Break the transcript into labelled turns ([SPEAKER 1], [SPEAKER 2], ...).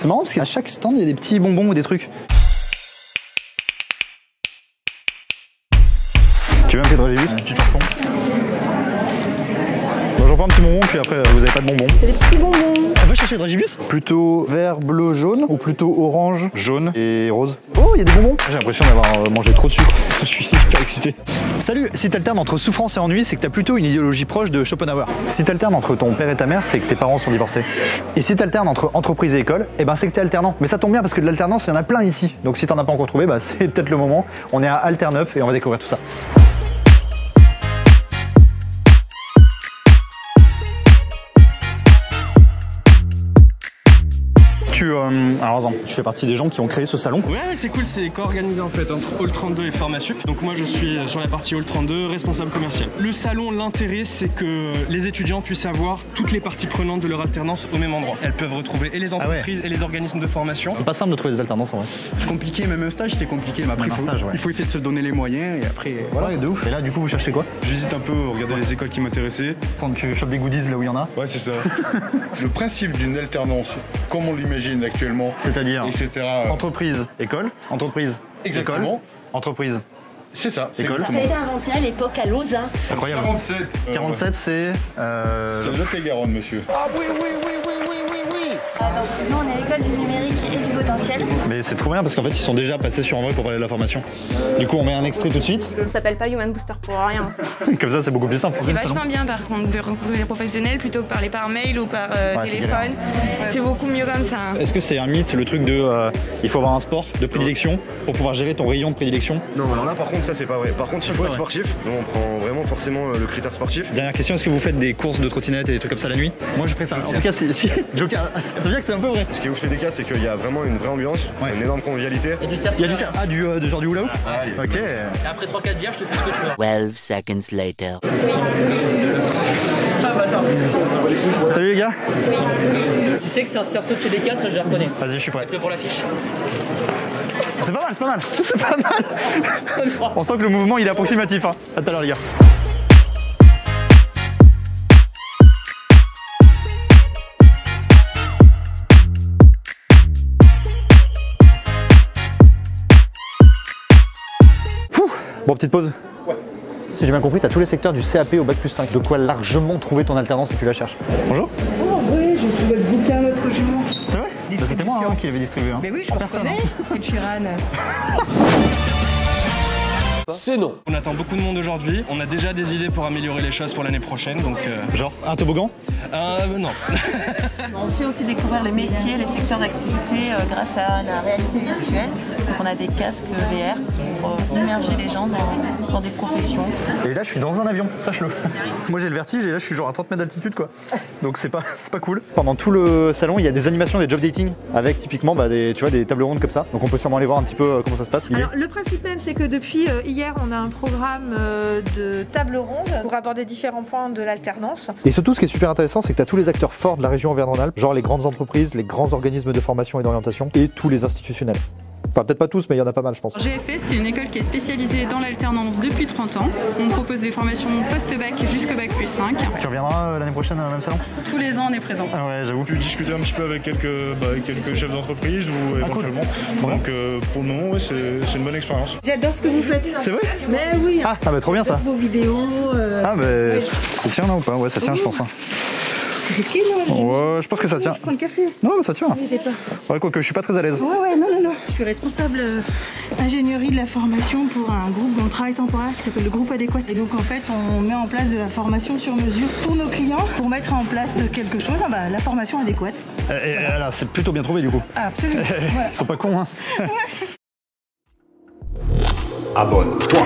[SPEAKER 1] C'est marrant parce qu'à chaque stand, il y a des petits bonbons ou des trucs. Tu veux un pied de régibus? Un petit torchon. Bon, j'en prends un petit bonbon, puis après, vous avez pas de bonbons.
[SPEAKER 2] C'est des petits bonbons.
[SPEAKER 1] On va chercher le régibus? Plutôt vert, bleu, jaune ou plutôt orange, jaune et rose? Oh, il y a des bonbons. J'ai l'impression d'avoir mangé trop de sucre. Je suis hyper excité. Salut, si t'alternes entre souffrance et ennui, c'est que t'as plutôt une idéologie proche de Schopenhauer. Si t'alternes entre ton père et ta mère, c'est que tes parents sont divorcés. Et si t'alternes entre entreprise et école, eh ben c'est que t'es alternant. Mais ça tombe bien parce que de l'alternance, il y en a plein ici. Donc si t'en as pas encore trouvé, bah c'est peut-être le moment. On est à Altern-Up et on va découvrir tout ça. Alors attends, tu fais partie des gens qui ont créé ce salon?
[SPEAKER 3] Ouais, c'est cool, c'est co-organisé en fait entre Hall 32 et Formasup. Donc moi je suis sur la partie Hall 32, responsable commercial. Le salon, l'intérêt c'est que les étudiants puissent avoir toutes les parties prenantes de leur alternance au même endroit. Elles peuvent retrouver et les entreprises et les organismes de formation.
[SPEAKER 1] C'est pas simple de trouver des alternances en vrai.
[SPEAKER 4] C'est compliqué, même un stage c'est compliqué, mais après il faut essayer de se donner les moyens et après voilà.
[SPEAKER 1] Ouais, de ouf. Et là du coup vous cherchez quoi?
[SPEAKER 5] J'hésite un peu, regarder les écoles qui m'intéressaient.
[SPEAKER 1] Prendre tu chopes des goodies là où il y en a?
[SPEAKER 5] Ouais, c'est ça. Le principe d'une alternance, comme on l'imagine actuellement,
[SPEAKER 1] c'est-à-dire
[SPEAKER 5] etc.
[SPEAKER 1] Entreprise, école, entreprise,
[SPEAKER 5] Exactement.
[SPEAKER 1] école, entreprise.
[SPEAKER 5] C'est ça, c'est
[SPEAKER 1] école.
[SPEAKER 2] Ça a été inventé à l'époque à Lausanne.
[SPEAKER 1] Incroyable.
[SPEAKER 5] 47.
[SPEAKER 1] 47 c'est...
[SPEAKER 5] C'est Lot-et-Garonne, monsieur.
[SPEAKER 3] Ah oui, oui, oui, oui, oui, oui, oui.
[SPEAKER 2] Donc nous on est l'école du numérique et du potentiel.
[SPEAKER 1] Mais c'est trop bien parce qu'en fait ils sont déjà passés sur Envoi pour parler de la formation. Du coup on met un extrait tout de suite.
[SPEAKER 6] On s'appelle pas Human Booster pour rien.
[SPEAKER 1] Comme ça c'est beaucoup plus simple.
[SPEAKER 6] C'est vachement bien par contre de rencontrer des professionnels plutôt que parler par mail ou par téléphone. C'est beaucoup mieux comme ça.
[SPEAKER 1] Est-ce que c'est un mythe le truc de il faut avoir un sport de prédilection pour pouvoir gérer ton rayon de prédilection?
[SPEAKER 7] Non, alors là par contre ça c'est pas vrai. Par contre il faut être sportif. Nous on prend vraiment forcément le critère sportif.
[SPEAKER 1] Dernière question, est-ce que vous faites des courses de trottinette et des trucs comme ça la nuit? Moi je ferais ça. En tout cas si Joker, ça veut dire que c'est un peu vrai.
[SPEAKER 7] Ce qui est ouf chez Decat c'est qu'il y a vraiment une vraie ambiance, une énorme convivialité.
[SPEAKER 1] Il y a du cerf. Ah du genre du hula hoop? Ok.
[SPEAKER 8] Et après 3-4 bières, je te fais ce que tu veux.
[SPEAKER 9] 12 seconds later.
[SPEAKER 1] Salut les gars.
[SPEAKER 8] Oui. Tu sais que c'est un cerceau de chez Decat, ça je le reconnais.
[SPEAKER 1] Vas-y, je suis prêt.
[SPEAKER 8] Prêt pour l'affiche.
[SPEAKER 1] C'est pas mal, c'est pas mal. C'est pas mal. On sent que le mouvement il est approximatif. Hein. À tout à l'heure les gars. Bon, petite pause. Ouais. Si j'ai bien compris, tu as tous les secteurs du CAP au Bac+5. De quoi largement trouver ton alternance si tu la cherches. Bonjour.
[SPEAKER 10] Oh oui, j'ai trouvé le bouquin l'autre jour.
[SPEAKER 1] C'est vrai? Bah, c'était moi qui l'avais distribué. Hein.
[SPEAKER 10] Mais oui, je reconnais. C'est Chiran.
[SPEAKER 8] C'est non.
[SPEAKER 3] On attend beaucoup de monde aujourd'hui. On a déjà des idées pour améliorer les choses pour l'année prochaine. Donc
[SPEAKER 1] genre un toboggan?
[SPEAKER 3] Non.
[SPEAKER 11] On fait aussi découvrir les métiers, les secteurs d'activité grâce à la réalité virtuelle. Donc on a des casques VR pour immerger les gens dans des professions.
[SPEAKER 1] Et là je suis dans un avion, sache-le. Moi j'ai le vertige et là je suis genre à 30 mètres d'altitude quoi. Donc c'est pas cool. Pendant tout le salon il y a des animations, des job dating avec typiquement tu vois, des tables rondes comme ça. Donc on peut sûrement aller voir un petit peu comment ça se passe.
[SPEAKER 12] Alors le principe même c'est que depuis hier on a un programme de table ronde pour aborder différents points de l'alternance.
[SPEAKER 1] Et surtout ce qui est super intéressant c'est que tu as tous les acteurs forts de la région Auvergne-Rhône-Alpes, genre les grandes entreprises, les grands organismes de formation et d'orientation et tous les institutionnels. Enfin peut-être pas tous mais il y en a pas mal je pense.
[SPEAKER 13] GFS c'est une école qui est spécialisée dans l'alternance depuis 30 ans. On propose des formations post-bac jusqu'au Bac+5.
[SPEAKER 1] Tu reviendras l'année prochaine au même salon?
[SPEAKER 13] Tous les ans on est présent.
[SPEAKER 1] Ah ouais j'avoue.
[SPEAKER 5] Tu discutais un petit peu avec quelques chefs d'entreprise ou éventuellement.
[SPEAKER 1] Cool.
[SPEAKER 5] Donc pour le moment ouais, c'est une bonne expérience.
[SPEAKER 10] J'adore ce que vous faites.
[SPEAKER 1] C'est vrai?
[SPEAKER 10] Mais oui.
[SPEAKER 1] Ah bah trop bien ça.
[SPEAKER 10] Vos vidéos.
[SPEAKER 1] Ah bah ça tient là ou pas? Ouais ça tient je pense. Hein.
[SPEAKER 10] C'est risqué non?
[SPEAKER 1] Ouais je pense que ça tient.
[SPEAKER 10] Je prends le café.
[SPEAKER 1] Non mais ça tient.
[SPEAKER 10] Pas.
[SPEAKER 1] Ouais quoique je suis pas très à l'aise.
[SPEAKER 10] Ouais non. Je suis responsable ingénierie de la formation pour un groupe dans le travail temporaire qui s'appelle le groupe adéquat. Et donc en fait on met en place de la formation sur mesure pour nos clients pour mettre en place quelque chose, la formation adéquate.
[SPEAKER 1] Et là c'est plutôt bien trouvé du coup.
[SPEAKER 10] Ah, absolument. Voilà.
[SPEAKER 1] Ils sont pas cons hein.
[SPEAKER 14] Abonne-toi.